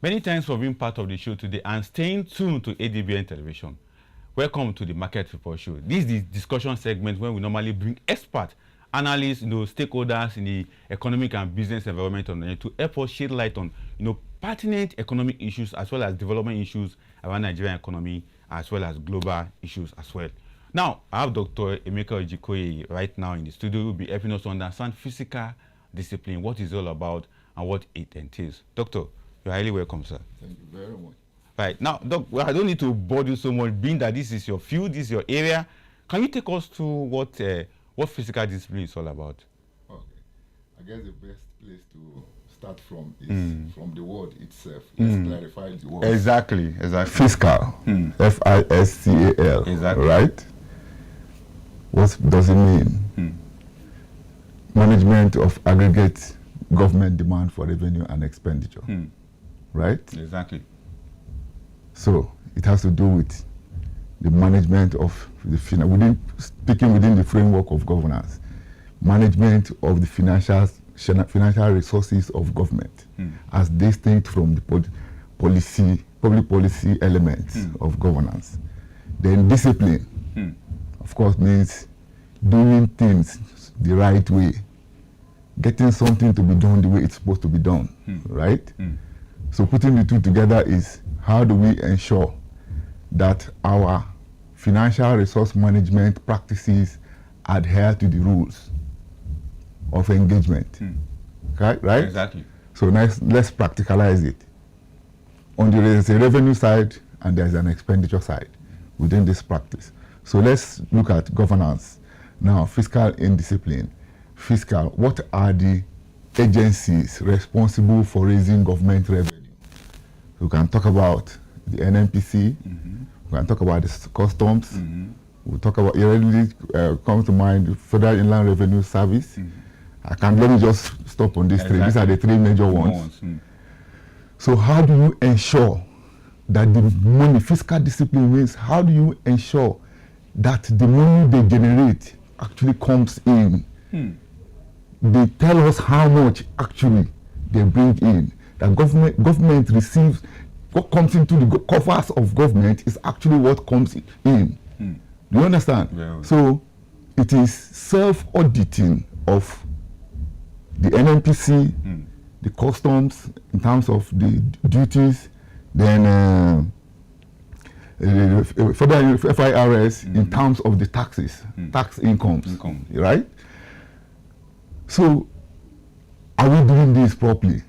Many thanks for being part of the show today and staying tuned to ADBN Television. Welcome to the Market Report Show. This is the discussion segment where we normally bring experts, analysts, stakeholders in the economic and business environment to help us shed light on, pertinent economic issues as well as development issues around Nigerian economy as well as global issues as well. Now, I have Dr. Emeka Ejikonye right now in the studio who will be helping us to understand fiscal discipline, what it's all about, and what it entails. Doctor, you're highly welcome, sir. Thank you very much. Right. Now, Doc, I don't need to bore you so much, being that this is your field, this is your area. Can you take us to what fiscal discipline is all about? Okay. I guess the best place to start from is from the word itself. Let's clarify the word. Exactly. Fiscal. F-I-S-C-A-L. Exactly. Right? What does it mean? Management of aggregate government demand for revenue and expenditure. Right? Exactly. So it has to do with the management of the speaking within the framework of governance, management of the financial resources of government as distinct from the public policy elements of governance. Then discipline, of course, means doing things the right way, getting something to be done the way it's supposed to be done, right? So putting the two together is how do we ensure that our financial resource management practices adhere to the rules of engagement, right? Exactly. So let's practicalize it. There's a revenue side and there's an expenditure side within this practice. So let's look at governance. Now, fiscal indiscipline. Fiscal, what are the agencies responsible for raising government revenue? We can talk about the NNPC, we can talk about the customs, we'll talk about, it really comes to mind, the Federal Inland Revenue Service. Let me just stop on these three. These are the three major ones. So how do you ensure that the money, fiscal discipline means, how do you ensure that the money they generate actually comes in? They tell us how much actually they bring in. That government receives, what comes into the coffers of government is actually what comes in. Do you understand? Yeah. So it is self-auditing of the NNPC, the customs in terms of the duties, then federal FIRS in terms of the taxes, tax incomes, right? So are we doing this properly?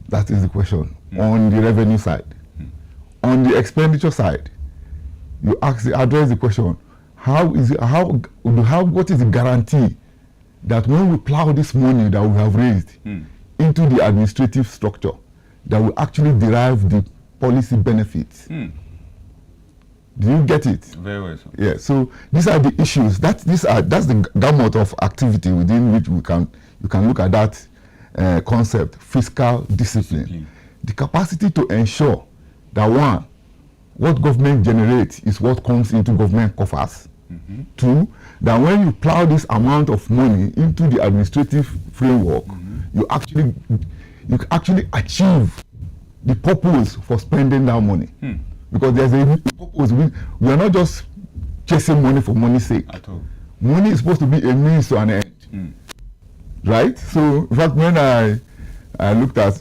That is the question. On the revenue side. On the expenditure side, you address the question, what is the guarantee that when we plow this money that we have raised into the administrative structure, that we actually derive the policy benefits? Do you get it? Very well, sir. Yeah, so these are the issues. That's the gamut of activity within which you can look at that concept, fiscal discipline. The capacity to ensure that one, what government generates is what comes into government coffers. Two, that when you plow this amount of money into the administrative framework, you actually achieve the purpose for spending that money. Because there's a purpose. We are not just chasing money for money's sake. At all. Money is supposed to be a means to an end. Right? So, in fact, when I looked at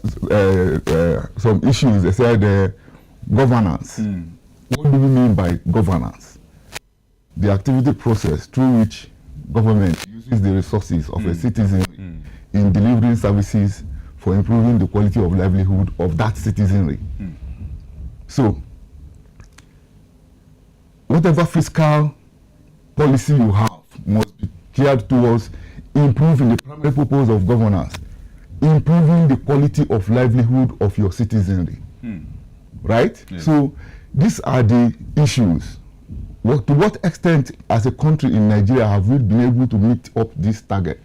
some issues, they said governance. What do we mean by governance? The activity process through which government uses the resources of a citizen in delivering services for improving the quality of livelihood of that citizenry. So, whatever fiscal policy you have must be geared towards improving the primary purpose of governance, improving the quality of livelihood of your citizenry. Right? Yes. So these are the issues. To what extent, as a country in Nigeria, have we been able to meet up this target?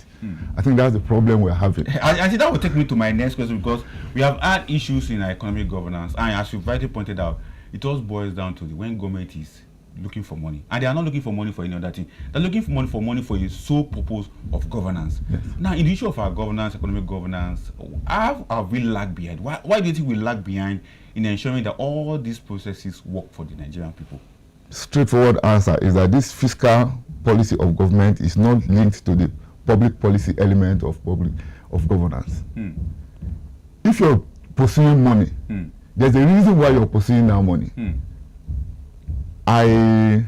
I think that's the problem we're having. I think that will take me to my next question, because we have had issues in our economic governance, and as you rightly pointed out, it all boils down to when government is looking for money, and they are not looking for money for any other thing. They're looking for money for the sole purpose of governance. Yes. Now, in the issue of our governance, economic governance, how have we lagged behind? Why do you think we lag behind in ensuring that all these processes work for the Nigerian people? Straightforward answer is that this fiscal policy of government is not linked to the public policy element of governance. If you're pursuing money, there's a reason why you're pursuing that money. I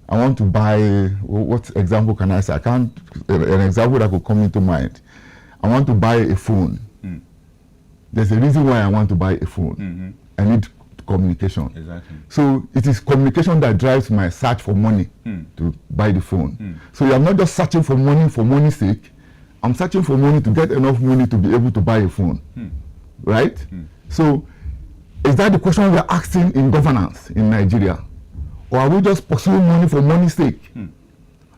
want to buy, what example can I say? An example that could come into mind. I want to buy a phone. There's a reason why I want to buy a phone. I need communication. Exactly. So it is communication that drives my search for money to buy the phone. So I'm not just searching for money's sake. I'm searching for money to get enough money to be able to buy a phone. Right? So is that the question we're asking in governance in Nigeria? Or are we just pursuing money for money's sake?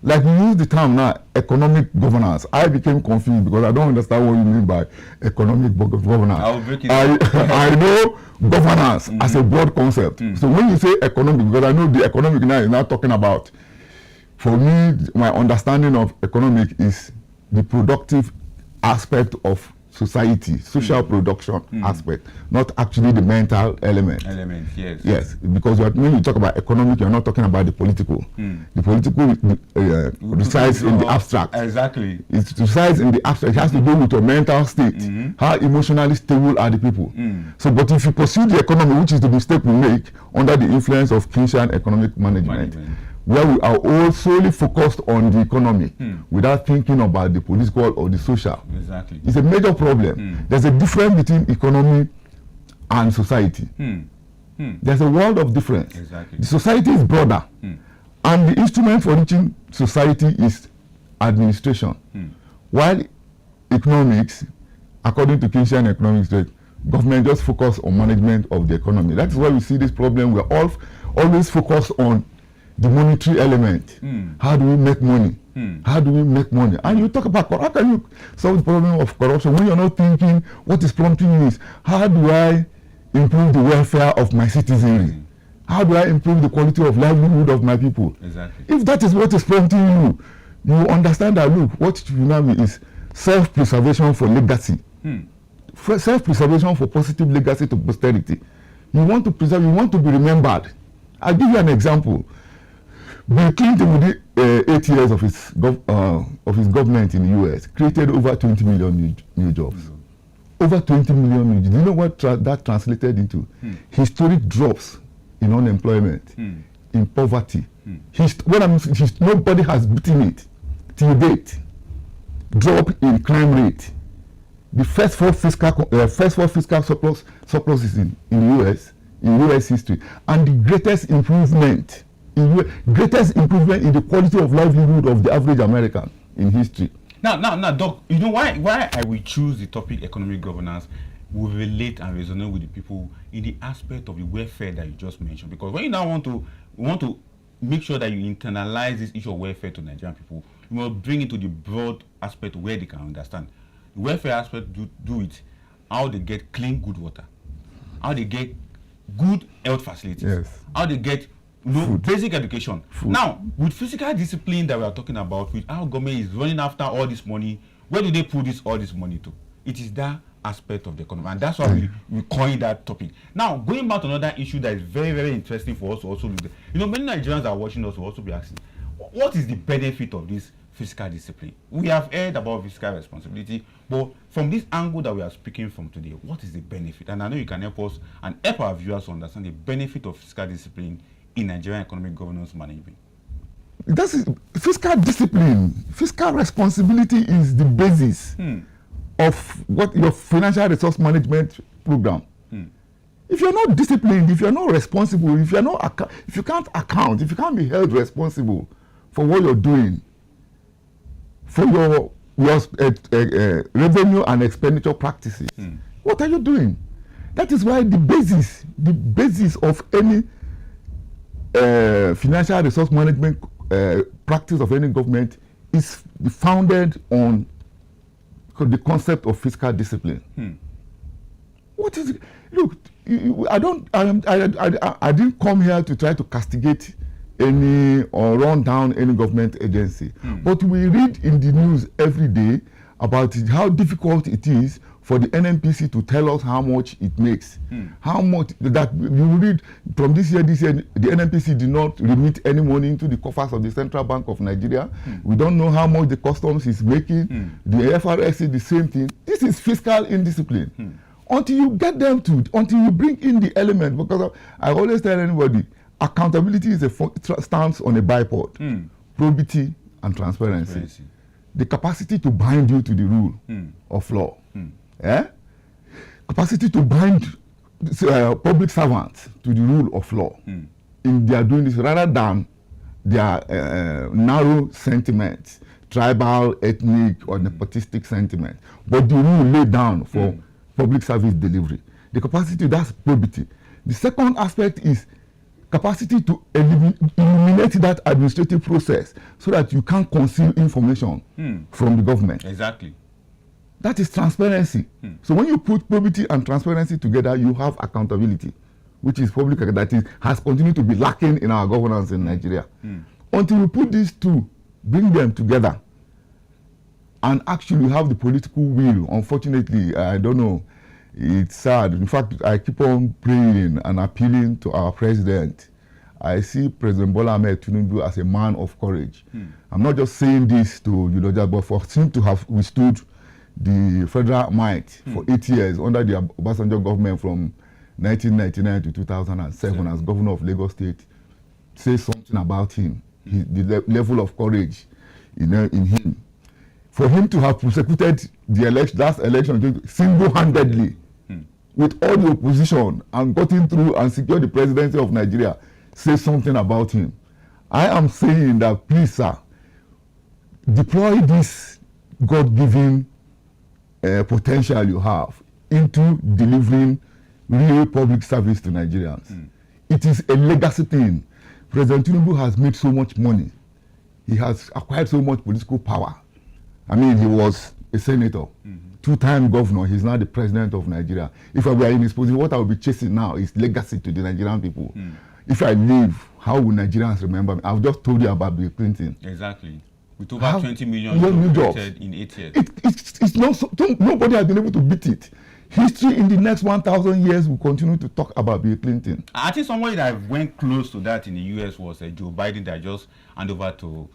Like we use the term now, economic governance. I became confused because I don't understand what you mean by economic governance. I'll break it down. I know governance as a broad concept. So when you say economic, because I know the economic now is not talking about, for me, my understanding of economic is the productive aspect of society, social production aspect, not actually the mental element. Yes. Yes, because when you talk about economic, you're not talking about the political. The political resides in the abstract. Exactly. It resides in the abstract. It has to do with your mental state. How emotionally stable are the people? So, but if you pursue the economy, which is the mistake we make under the influence of Keynesian economic management, where we are all solely focused on the economy without thinking about the political or the social. Exactly. It's a major problem. There's a difference between economy and society. There's a world of difference. Exactly. The society is broader, and the instrument for reaching society is administration. While economics, according to Keynesian economics, government just focus on management of the economy. That's why we see this problem. We're always focused on the monetary element. How do we make money? How do we make money? And you talk about how can you solve the problem of corruption when you're not thinking what is prompting you is how do I improve the welfare of my citizenry? How do I improve the quality of livelihood of my people? Exactly. If that is what is prompting you, you understand that look, what tsunami is self-preservation for legacy. Self-preservation for positive legacy to posterity. You want to preserve, you want to be remembered. I'll give you an example. Bill Clinton, within 8 years of his government in the US, created over 20 million new jobs. Over 20 million new jobs. Do you know what that translated into? Historic drops in unemployment, in poverty. Nobody has beaten it till date. Drop in crime rate. The first four fiscal surpluses in the US, in US history, and the greatest improvement in the quality of livelihood of the average American in history. Now, Doc, you know why I will choose the topic economic governance will relate and resonate with the people in the aspect of the welfare that you just mentioned. Because when you now want to make sure that you internalize this issue of welfare to Nigerian people, you must bring it to the broad aspect where they can understand. The welfare aspect do it how they get clean, good water, how they get good health facilities, how they get basic education. Now, with physical discipline that we are talking about, with how government is running after all this money, where do they put all this money to? It is that aspect of the economy, and that's why we coined that topic. Now, going back to another issue that is very, very interesting for us to also look at. Many Nigerians are watching us will also be asking, what is the benefit of this fiscal discipline? We have heard about fiscal responsibility, but from this angle that we are speaking from today, what is the benefit? And I know you can help us and help our viewers to understand the benefit of fiscal discipline in Nigerian economic governance management. That's fiscal discipline. Fiscal responsibility is the basis of what your financial resource management program. If you're not disciplined, if you're not responsible, if you can't account, if you can't be held responsible for what you're doing, for your revenue and expenditure practices, what are you doing? That is why the basis of any financial resource management practice of any government is founded on the concept of fiscal discipline. What is it? Look, I didn't come here to try to castigate any or run down any government agency. But we read in the news every day about how difficult it is for the NNPC to tell us how much it makes. How much that you read from this year, the NNPC did not remit any money into the coffers of the Central Bank of Nigeria. We don't know how much the customs is making. The FRS is the same thing. This is fiscal indiscipline. Until you get them to, until you bring in the element, because I always tell anybody, accountability is stands on a bipod, probity and transparency. The capacity to bind you to the rule of law. Capacity to bind public servants to the rule of law. In their doing this, rather than their narrow sentiments, tribal, ethnic, or nepotistic sentiments, but the rule laid down for public service delivery. The capacity, that's probity. The second aspect is capacity to eliminate that administrative process so that you can't conceal information from the government. Exactly. That is transparency. So when you put probity and transparency together, you have accountability, which is public that has continued to be lacking in our governance in Nigeria. Until we put these two, bring them together, and actually have the political will. Unfortunately, I don't know, it's sad. In fact, I keep on praying and appealing to our president. I see President Bola Ahmed Tinubu as a man of courage. I'm not just saying this to but for him to have withstood the federal might for 8 years under the Obasanjo government from 1999 to 2007 as governor of Lagos State, say something about him, the level of courage in him. For him to have prosecuted the last election single-handedly with all the opposition and gotten through and secured the presidency of Nigeria, say something about him. I am saying that, please, sir, deploy this God-given potential you have into delivering real public service to Nigerians. It is a legacy thing. President Tinubu has made so much money. He has acquired so much political power. I mean, he was a senator, two-time governor. He's now the president of Nigeria. If I were in his position, what I would be chasing now is legacy to the Nigerian people. If I leave, how will Nigerians remember me? I've just told you about Bill Clinton. Exactly. With over 20 million jobs in 8 years. It's not so, nobody has been able to beat it. History in the next 1,000 years will continue to talk about Bill Clinton. I think somebody that went close to that in the US was Joe Biden, that just handed over to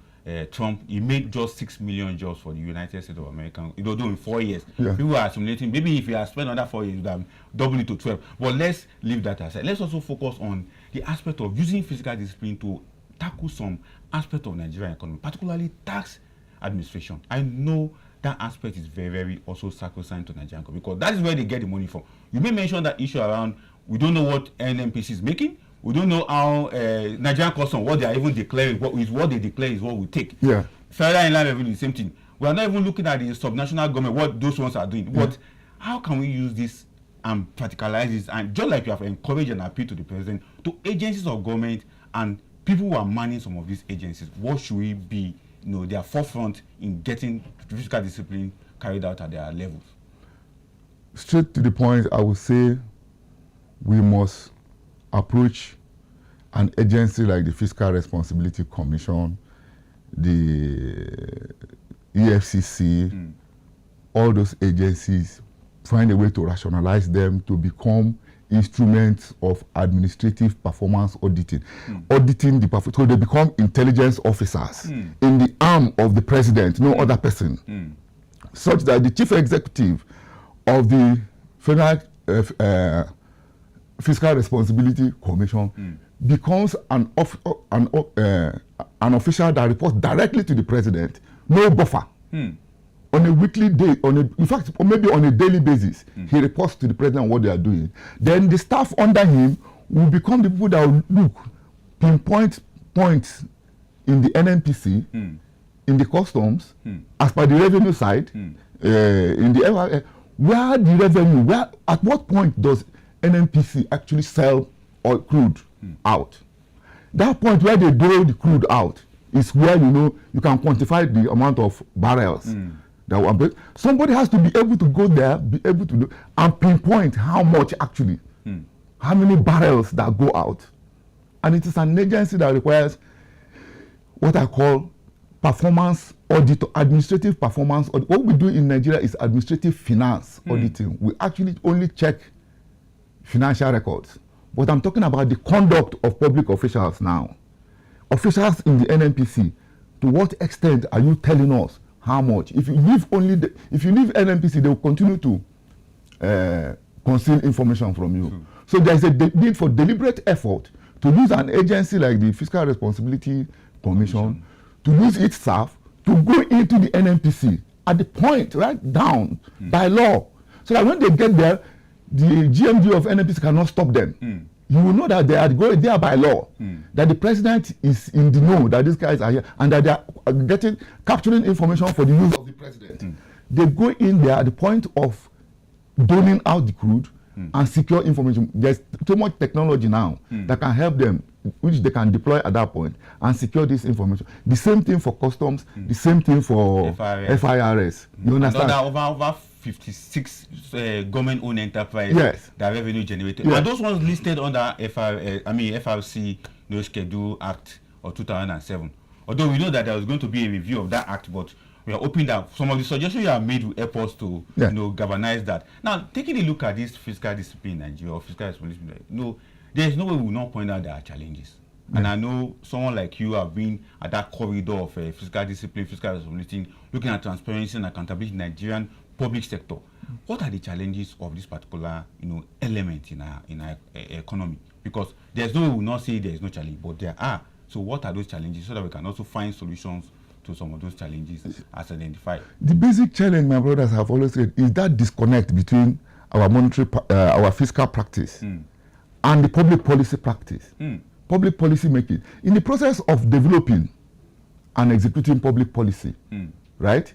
Trump. He made just 6 million jobs for the United States of America. It was done in 4 years. People are assimilating. Maybe if he had spent another 4 years, he would have doubled it to 12. But let's leave that aside. Let's also focus on the aspect of using fiscal discipline to tackle some aspect of Nigerian economy, particularly tax administration. I know that aspect is very, very also sacrosanct to Nigerian economy, because that is where they get the money from. You may mention that issue around, we don't know what NNPC is making. We don't know how Nigerian customs, what they are even declaring, what they declare is what we take. Federal inland revenue, the same thing. We are not even looking at the subnational government, what those ones are doing. But how can we use this and practicalize this? And just like you have encouraged and appealed to the president, to agencies of government and people who are manning some of these agencies, what should we be, their forefront in getting fiscal discipline carried out at their levels? Straight to the point, I would say we must approach an agency like the Fiscal Responsibility Commission, the EFCC, all those agencies, find a way to rationalize them to become instruments of administrative performance auditing. Auditing the performance, so they become intelligence officers in the arm of the president, no other person. Such that the chief executive of the Federal Fiscal Responsibility Commission becomes an official that reports directly to the president, no buffer. On a weekly day, in fact, or maybe on a daily basis, he reports to the president what they are doing. Then the staff under him will become the people that will pinpoint points in the NNPC, in the customs, as per the revenue side, in the where the revenue, at what point does NNPC actually sell oil crude out? That point where they dole the crude out is where you can quantify the amount of barrels. Somebody has to be able to go there, be able to do and pinpoint how much actually how many barrels that go out. And it is an agency that requires what I call performance audit, administrative performance audit. What we do in Nigeria is administrative finance auditing. We actually only check financial records. But I'm talking about the conduct of public officials now. Officials in the NNPC, to what extent are you telling us how much? If you leave NNPC, they will continue to conceal information from you. So there's a need for deliberate effort to use an agency like the Fiscal Responsibility Commission, to use its staff to go into the NNPC at the point, right down by law, so that when they get there, the GMD of NNPC cannot stop them. You will know that they are going there by law, that the president is in the know that these guys are here, and that they are capturing information for the use of the president. They go in there at the point of doling out the crude and secure information. There's too much technology now that can help them, which they can deploy at that point and secure this information. The same thing for customs, the same thing for FIRS. You understand? Over 56 government-owned enterprises that revenue generated. Are those ones listed under FRC Schedule Act of 2007? Although we know that there was going to be a review of that act, but we are hoping that some of the suggestions you have made will help us to galvanize that. Now, taking a look at this fiscal discipline in Nigeria, or fiscal responsibility, there is no way we will not point out there are challenges. And I know someone like you have been at that corridor of fiscal discipline, fiscal responsibility, looking at transparency and accountability in Nigerian public sector. What are the challenges of this particular element in our economy? Because there's no way we will not say there is no challenge, but there are. So what are those challenges so that we can also find solutions to some of those challenges as identified? The basic challenge, my brothers have always said, is that disconnect between our our fiscal practice and the public policy practice. Public policy making. In the process of developing and executing public policy, right?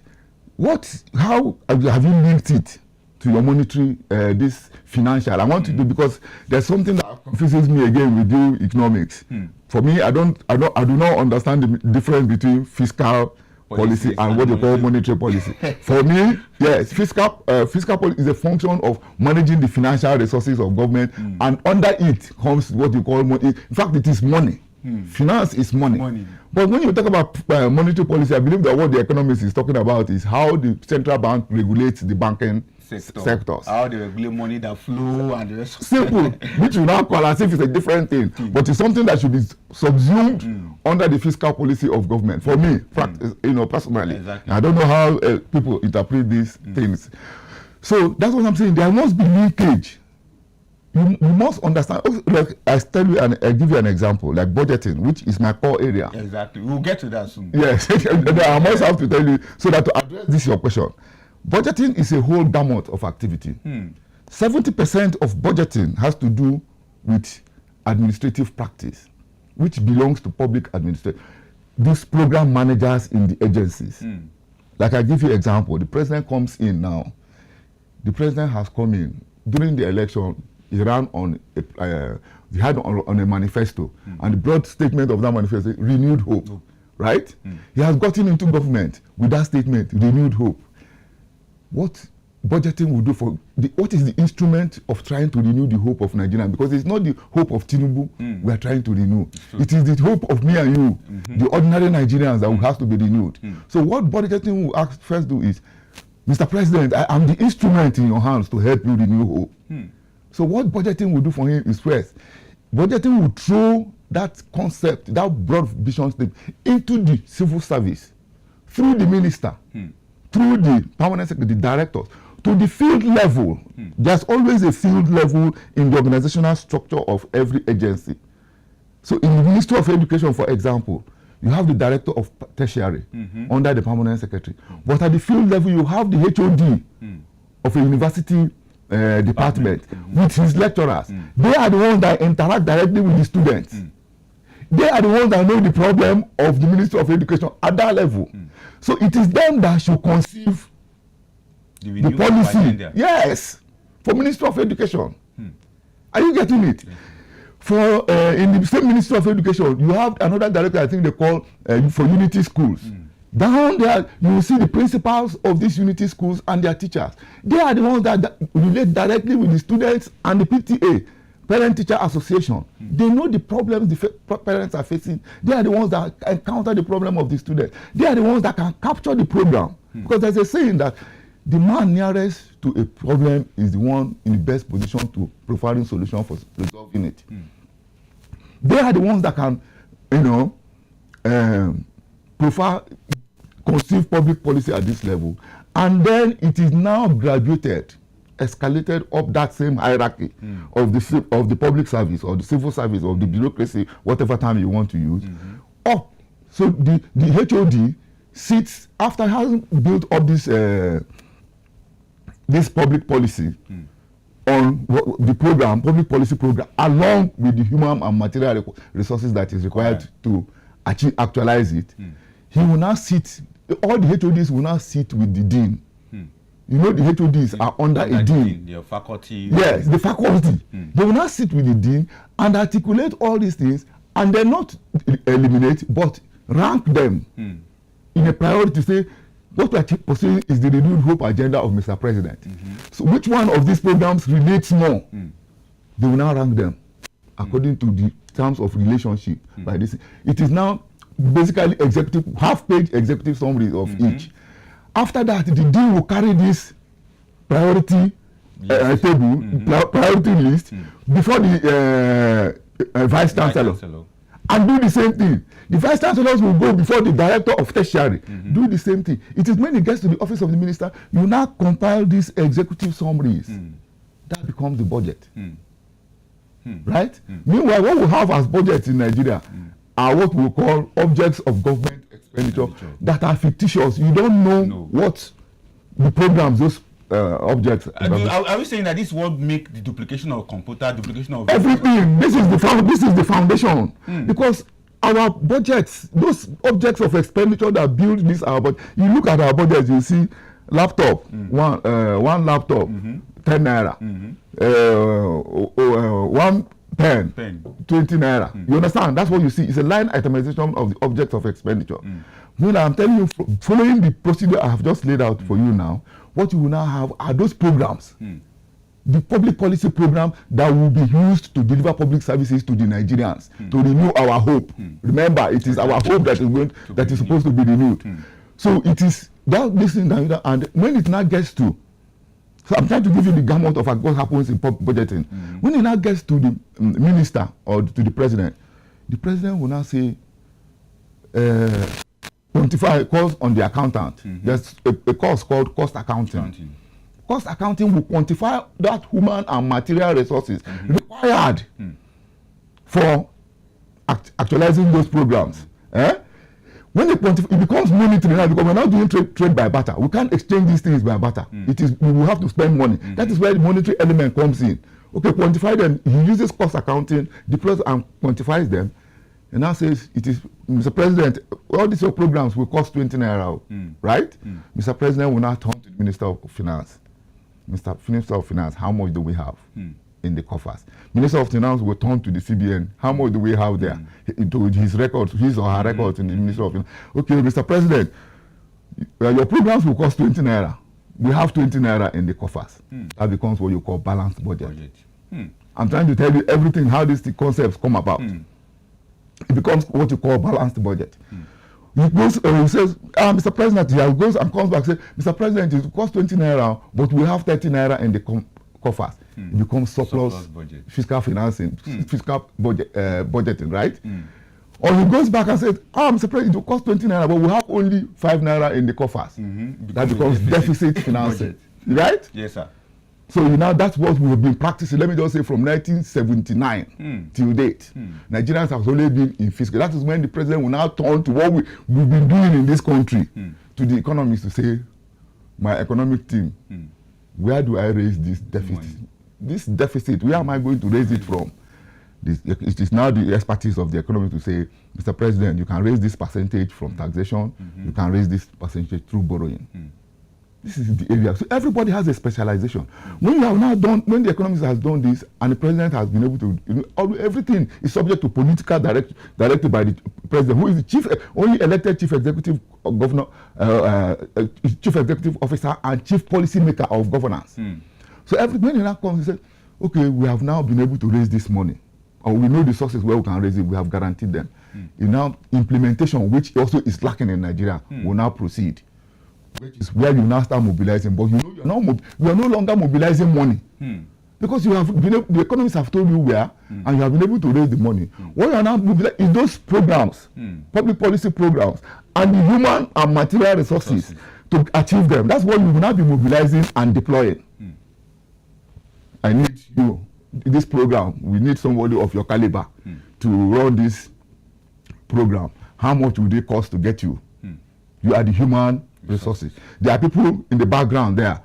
How have you linked it to your monetary, this financial? I want to do, because there's something that confuses me again with you economics. For me, I do not understand the difference between fiscal policy and what you call monetary policy. For me, yes, fiscal policy is a function of managing the financial resources of government, and under it comes what you call money. In fact, it is money. Finance is money. But when you talk about monetary policy, I believe that what the economist is talking about is how the central bank regulates the banking sectors. How they regulate money that flow and the rest. Simple, which you now call as if it's a different thing, but it's something that should be subsumed under the fiscal policy of government. For me, personally, I don't know how people interpret these things. So that's what I'm saying. There must be linkage. You must understand. Like I tell you, and I give you an example, like budgeting, which is my core area. Exactly. We'll get to that soon. Yes, I must have to tell you so that to address this your question. Budgeting is a whole gamut of activity. 70% of budgeting has to do with administrative practice, which belongs to public administration. These program managers in the agencies. Like I give you an example, the president comes in now. The president has come in during the election. He ran on a manifesto, and the broad statement of that manifesto, renewed hope, right? He has gotten into government with that statement, renewed hope. What budgeting will do what is the instrument of trying to renew the hope of Nigerians? Because it's not the hope of Tinubu we are trying to renew. It is the hope of me and you, the ordinary Nigerians, that will have to be renewed. So what budgeting will first do is, Mr. President, I am the instrument in your hands to help you renew hope. So what budgeting will do for him is, first, budgeting will throw that concept, that broad vision statement, into the civil service, through the minister, through the permanent secretary, the directors, to the field level. There's always a field level in the organizational structure of every agency. So in the Ministry of Education, for example, you have the director of tertiary under the permanent secretary. But at the field level, you have the HOD of a university department with his lecturers. They are the ones that interact directly with the students. They are the ones that know the problem of the Ministry of Education at that level. So it is them that should conceive the policy. Yes, for Ministry of Education. Are you getting it? For in the same Ministry of Education, you have another director, I think they call for unity schools. Down there, you will see the principals of these unity schools and their teachers. They are the ones that relate directly with the students and the PTA. parent-teacher association. They know the problems the parents are facing. They are the ones that encounter the problem of the student. They are the ones that can capture the program. Because there's a saying that the man nearest to a problem is the one in the best position to providing solution for resolving it. They are the ones that can, conceive public policy at this level, and then it is now graduated, escalated up that same hierarchy of the public service or the civil service or the bureaucracy, whatever term you want to use, up. So the HOD sits after having built up this public policy on the program, public policy program, along with the human and material resources that is required to actualize it. He will now sit, all the HODs will now sit with the dean. You know, the HODs are under a dean. The faculty. Yes, the faculty. They will now sit with the dean and articulate all these things, and then not eliminate, but rank them in a priority to say, what we are pursuing is the renewed hope agenda of Mr. President. So which one of these programs relates more? They will now rank them according to the terms of relationship by this. It is now basically half-page executive summaries of each. After that, the dean will carry this priority table, priority list before the vice chancellor. And do the same thing. The vice chancellors will go before the director of tertiary, do the same thing. It is when it gets to the office of the minister, you now compile these executive summaries. That becomes the budget. Right? Meanwhile, what we have as budgets in Nigeria are what we call objects of government expenditure that are fictitious. You don't know what the programs, those objects. Are we saying that this will make the duplication of computer, duplication of everything? This is the foundation. Because our budgets, those objects of expenditure that build this our budget. You look at our budgets, you see laptop, one laptop, 10 naira, one pen, 20 naira. You understand? That's what you see. It's a line itemization of the objects of expenditure. When I'm telling you, following the procedure I have just laid out for you now, what you will now have are those programs, the public policy program that will be used to deliver public services to the Nigerians, to renew our hope. Remember, it is our hope that is supposed to be renewed. So it is that this thing, and when it now gets to, so I'm trying to give you the gamut of what happens in budgeting. When it now gets to the minister or to the president will now say, quantify calls on the accountant. There's a course called cost accounting. Cost accounting will quantify that human and material resources required for actualizing those programs. When they quantify, it becomes monetary now because we're not doing trade by barter. We can't exchange these things by barter. We will have to spend money. That is where the monetary element comes in. Okay, quantify them. He uses cost accounting, deploys and quantifies them, and now says, it is, Mr. President, all these programs will cost 20 naira, right? Mr. President will now turn to the Minister of Finance. Mr. Minister of Finance, how much do we have in the coffers? Minister of Finance will turn to the CBN. How much do we have there? To his records, his or her records in the Minister of Finance. Okay, Mr. President, your programs will cost 20 naira. We have 20 naira in the coffers. That becomes what you call balanced budget. I'm trying to tell you everything, how these concepts come about. It becomes what you call balanced budget. He goes, he says, Mr. President, he goes and comes back and says, Mr. President, it costs 20 naira, but we have 30 naira in the coffers. It becomes surplus budget. Fiscal financing, fiscal budgeting, right? Or he goes back and says, Mr. President, it will cost 20 naira, but we have only 5 naira in the coffers. That becomes deficit financing, right? Yes, sir. So now that's what we have been practicing. Let me just say from 1979 till date, Nigerians have only been in fiscal. That is when the president will now turn to what we've been doing in this country, to the economists to say, my economic team, where do I raise this deficit? This deficit, where am I going to raise it from? It is now the expertise of the economists to say, Mr. President, you can raise this percentage from taxation, you can raise this percentage through borrowing. This is the area. So everybody has a specialization. When you have now done, when the economist has done this, and the president has been able to, everything is subject to political directed by the president, who is the only elected chief executive governor, chief executive officer, and chief policy maker of governance. So when he now comes, he says, okay, we have now been able to raise this money, or we know the sources where we can raise it, we have guaranteed them. Now implementation, which also is lacking in Nigeria, will now proceed, which is where you now start mobilizing. But you know you are no longer mobilizing money because you have been the economists have told you where, and you have been able to raise the money. What you are now mobilizing is those programs, public policy programs, and the human and material resources to achieve them. That's what you will now be mobilizing and deploying. I need you, this program, we need somebody of your caliber to run this program. How much would it cost to get you? You are the human resources. There are people in the background there.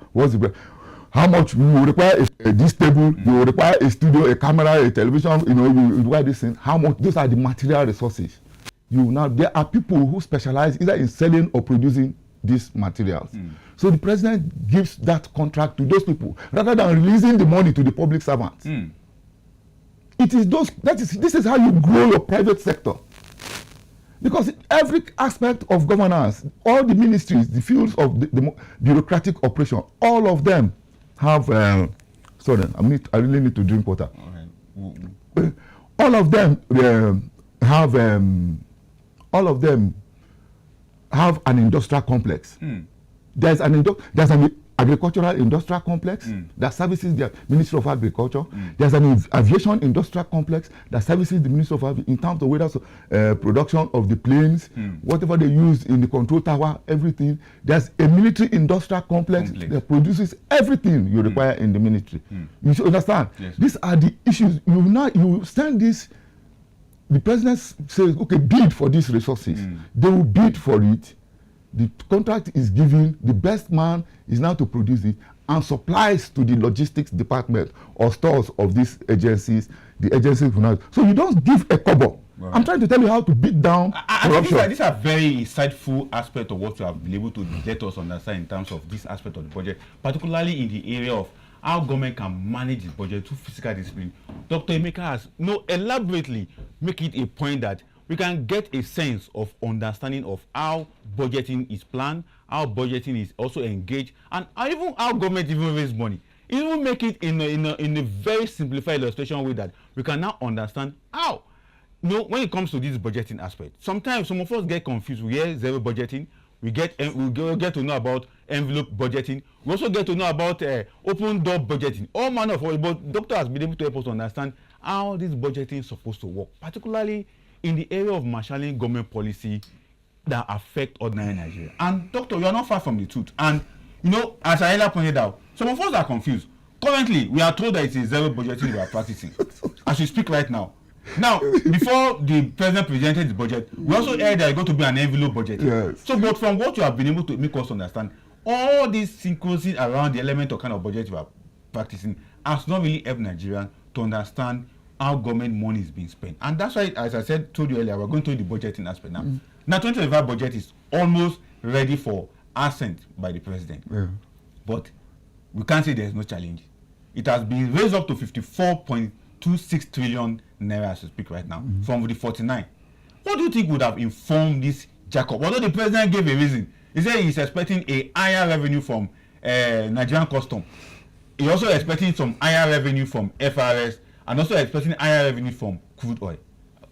How much you will require this table, you will require a studio, a camera, a television, you require this thing. How much? Those are the material resources. There are people who specialize either in selling or producing these materials. So the president gives that contract to those people rather than releasing the money to the public servants. This is how you grow your private sector. Because every aspect of governance, all the ministries, the fields of the bureaucratic operation, all of them have sorry, I really need to drink water. All of them have an industrial complex. There's an agricultural industrial complex that services the Ministry of Agriculture. There's an aviation industrial complex that services the Ministry of Aviation in terms of whether production of the planes, whatever they use in the control tower, everything. There's a military industrial complex that produces everything you require in the military. You should understand. Yes. These are the issues. You send this. The president says, okay, bid for these resources. They will bid for it. The contract is given, the best man is now to produce it and supplies to the logistics department or stores of these agencies. The agencies will not. So you don't give a kobo. Right. I'm trying to tell you how to beat down corruption. These are very insightful aspects of what you have been able to let us understand in terms of this aspect of the budget, particularly in the area of how government can manage the budget through fiscal discipline. Dr. Emeka has elaborately make it a point that we can get a sense of understanding of how budgeting is planned, how budgeting is also engaged, and even how government even raise money. Even make it in a very simplified illustration way that we can now understand how. When it comes to this budgeting aspect, sometimes some of us get confused. We hear zero budgeting. We get to know about envelope budgeting. We also get to know about open door budgeting. All manner of work. But Doctor has been able to help us to understand how this budgeting is supposed to work, particularly in the area of marshalling government policy that affect ordinary Nigeria. And Doctor, you are not far from the truth. And as I earlier pointed out, some of us are confused. Currently, we are told that it is zero budgeting we are practicing as we speak right now. Now, before the president presented the budget, we also heard there is going to be an envelope budget. Yes. So, but from what you have been able to make us understand, all these synchronicity around the element of kind of budget we are practicing has not really helped Nigerians to understand how government money is being spent. And that's why, as I told you earlier, we're going to the budgeting aspect now. Now, 2025 budget is almost ready for assent by the president. But we can't say there's no challenge. It has been raised up to 54.26 trillion naira as we speak right now, from the 49. What do you think would have informed this Jacob? Although the president gave a reason, he said he's expecting a higher revenue from Nigerian custom. He's also expecting some higher revenue from FRS, and also expecting higher revenue from crude oil.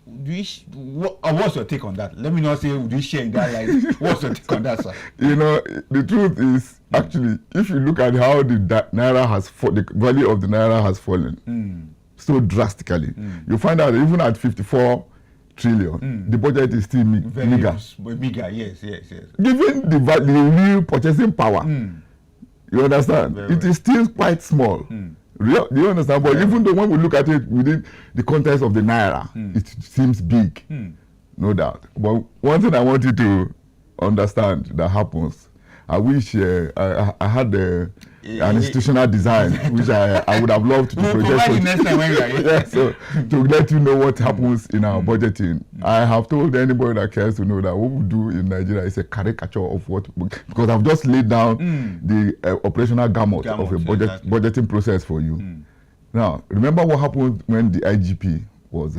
What's your take on that? Let me not say do you share in that light. What's your take on that, sir? The truth is, actually, if you look at how the naira has the value of the naira has fallen so drastically, you find out that even at 54 trillion, the budget is still meager. Bigger, yes. Given the real purchasing power, you understand? It is still quite small. Do you understand? But even though when we look at it within the context of the naira, it seems big, no doubt. But one thing I want you to understand that happens, I wish I had an institutional design, which I would have loved to project. The next time when we are here. Yeah, so to let you know what happens in our budgeting. I have told anybody that cares to know that what we do in Nigeria is a caricature of what, because I've just laid down the operational gamut of a budgeting process for you. Now, remember what happened when the IGP was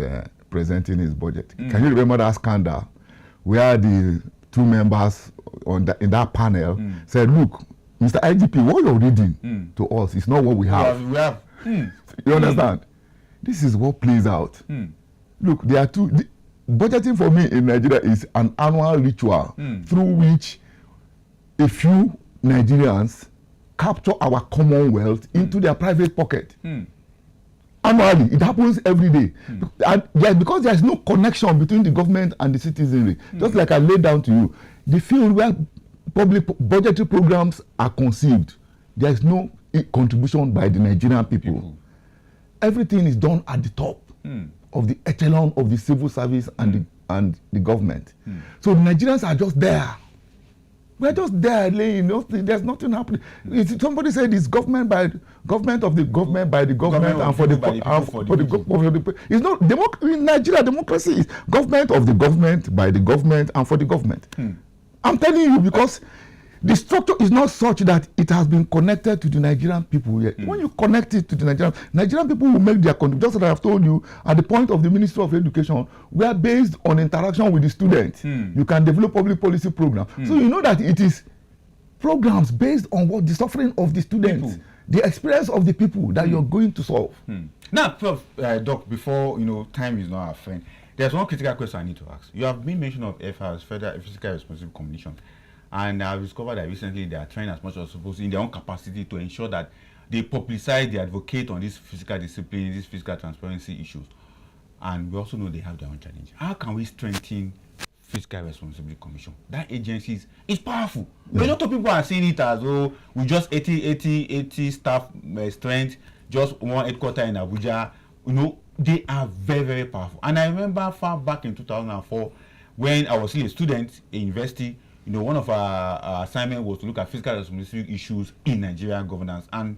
presenting his budget? Can you remember that scandal where the two members in that panel said, look, Mr. IGP, what you're reading to us is not what we have. You understand? This is what plays out. Look, there are budgeting for me in Nigeria is an annual ritual through which a few Nigerians capture our commonwealth into their private pocket. Annually, it happens every day. And because there is no connection between the government and the citizenry. Just like I laid down to you, the field where public budgetary programs are conceived, there is no contribution by the Nigerian people. Everything is done at the top of the echelon of the civil service and the government. So the Nigerians are just there. We're just there laying, there's nothing happening. Somebody said it's government of the government by the government and for the people. It's not in Nigeria, democracy is government of the government by the government and for the government. I'm telling you, because the structure is not such that it has been connected to the Nigerian people yet. When you connect it to the Nigerian people will make their contribution. Just as I have told you, at the point of the Ministry of Education, we are based on interaction with the students. You can develop public policy programs. So you know that it is programs based on what the suffering of the students, the experience of the people that you're going to solve. Now, Prof, Doc, before time is not our friend, there's one critical question I need to ask. You have been mentioned of FR's Federal Fiscal Responsibility Commission. And I've discovered that recently they are trying as much as possible in their own capacity to ensure that they publicize, they advocate on this fiscal discipline, these fiscal transparency issues. And we also know they have their own challenge. How can we strengthen Fiscal Responsibility Commission? That agency is powerful. A lot of people are seeing it as, with just 80 staff strength, just one headquarter in Abuja. They are very, very powerful. And I remember far back in 2004, when I was still a student in university, one of our assignments was to look at fiscal responsibility issues in Nigerian governance. And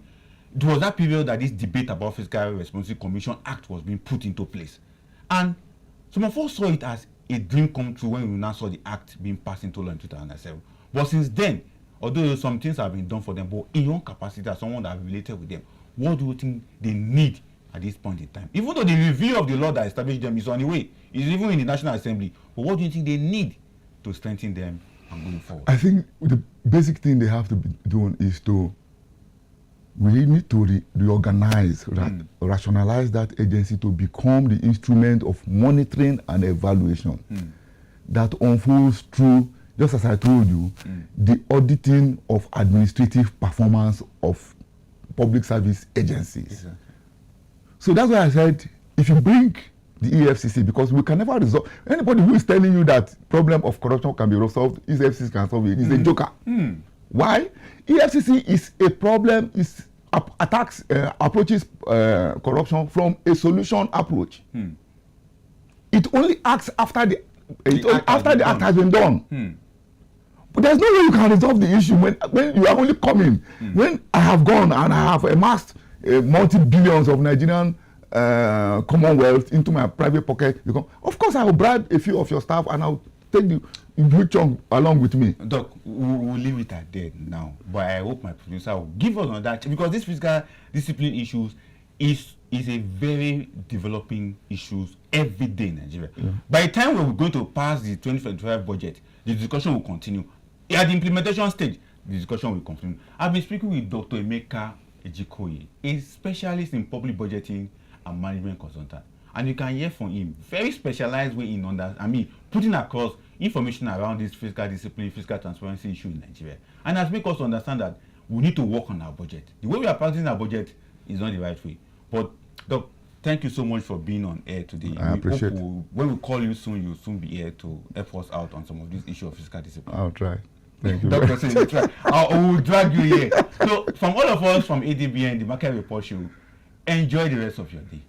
it was that period that this debate about Fiscal Responsibility Commission Act was being put into place. And some of us saw it as a dream come true when we now saw the act being passed into law in 2007. But since then, although some things have been done for them, but in your capacity as someone that have related with them, what do you think they need at this point in time? Even though the review of the law that established them is on the way, it's even in the National Assembly, but what do you think they need to strengthen them and going forward? I think the basic thing they have to be doing is we need to reorganize, rationalize that agency to become the instrument of monitoring and evaluation that unfolds through, just as I told you, the auditing of administrative performance of public service agencies. Exactly. So that's why I said, if you bring the EFCC, because we can never resolve, anybody who is telling you that problem of corruption can be resolved, EFCC can solve it, is a joker. Why? EFCC is a problem, approaches corruption from a solution approach. It only acts after the act has been done. But there's no way you can resolve the issue when you are only coming. When I have gone and I have amassed multi-billions of Nigerian commonwealth into my private pocket, of course I will bribe a few of your staff and I'll take the big chunk along with me. Doc, we'll leave it at that now. But I hope my producer will give us on that, because this fiscal discipline issues is a very developing issues every day in Nigeria. By the time we're going to pass the 2025 budget, the discussion will continue. At the implementation stage, the discussion will continue. I've been speaking with Dr. Emeka Ejikonye, a specialist in public budgeting and management consultant. And you can hear from him, very specialized way in putting across information around this fiscal discipline, fiscal transparency issue in Nigeria. And has made us understand that we need to work on our budget. The way we are practicing our budget is not the right way. But Doc, thank you so much for being on air today. I appreciate it. When we call you soon, you'll soon be here to help us out on some of this issue of fiscal discipline. I'll try. Thank you. Doctor says you try. I will drag you here. So from all of us from ADBN, the Market Report Show, enjoy the rest of your day.